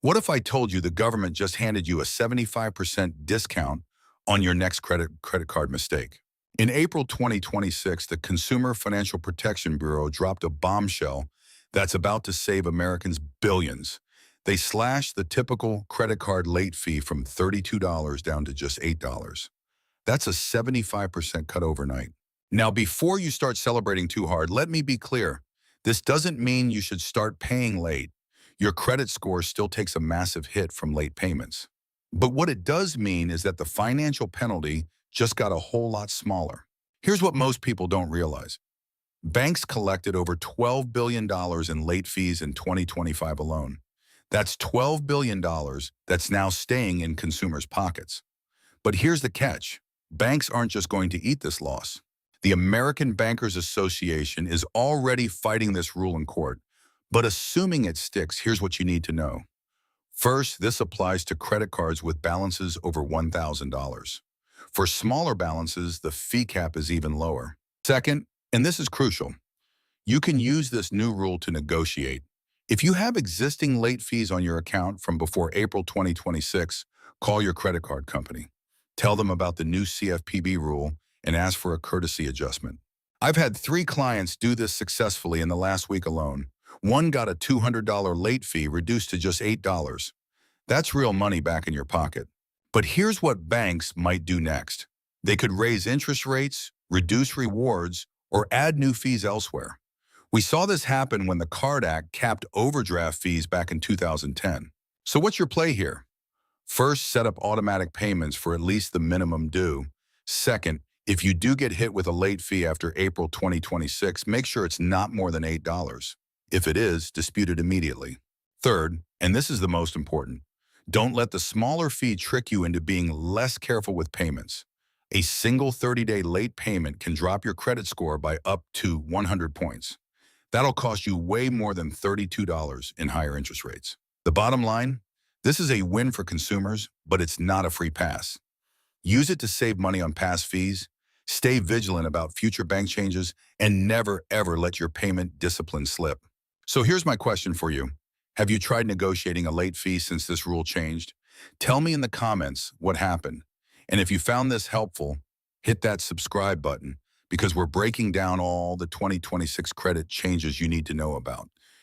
What if I told you the government just handed you a 75% discount on your next credit card mistake? In April 2026, the Consumer Financial Protection Bureau dropped a bombshell that's about to save Americans billions. They slashed the typical credit card late fee from $32 down to just $8. That's a 75% cut overnight. Now, before you start celebrating too hard, let me be clear. This doesn't mean you should start paying late. Your credit score still takes a massive hit from late payments. But what it does mean is that the financial penalty just got a whole lot smaller. Here's what most people don't realize. Banks collected over $12 billion in late fees in 2025 alone. That's $12 billion that's now staying in consumers' pockets. But here's the catch. Banks aren't just going to eat this loss. The American Bankers Association is already fighting this rule in court. But assuming it sticks, here's what you need to know. First, this applies to credit cards with balances over $1,000. For smaller balances, the fee cap is even lower. Second, and this is crucial, you can use this new rule to negotiate. If you have existing late fees on your account from before April 2026, call your credit card company. Tell them about the new CFPB rule and ask for a courtesy adjustment. I've had 3 clients do this successfully in the last week alone. One got a $200 late fee reduced to just $8. That's real money back in your pocket. But here's what banks might do next. They could raise interest rates, reduce rewards, or add new fees elsewhere. We saw this happen when the Card Act capped overdraft fees back in 2010. So what's your play here? First, set up automatic payments for at least the minimum due. Second, if you do get hit with a late fee after April 2026, make sure it's not more than $8. If it is, dispute it immediately. Third, and this is the most important, don't let the smaller fee trick you into being less careful with payments. A single 30-day late payment can drop your credit score by up to 100 points. That'll cost you way more than $32 in higher interest rates. The bottom line, this is a win for consumers, but it's not a free pass. Use it to save money on past fees, stay vigilant about future bank changes, and never ever let your payment discipline slip. So here's my question for you. Have you tried negotiating a late fee since this rule changed? Tell me in the comments what happened. And if you found this helpful, hit that subscribe button because we're breaking down all the 2026 credit changes you need to know about.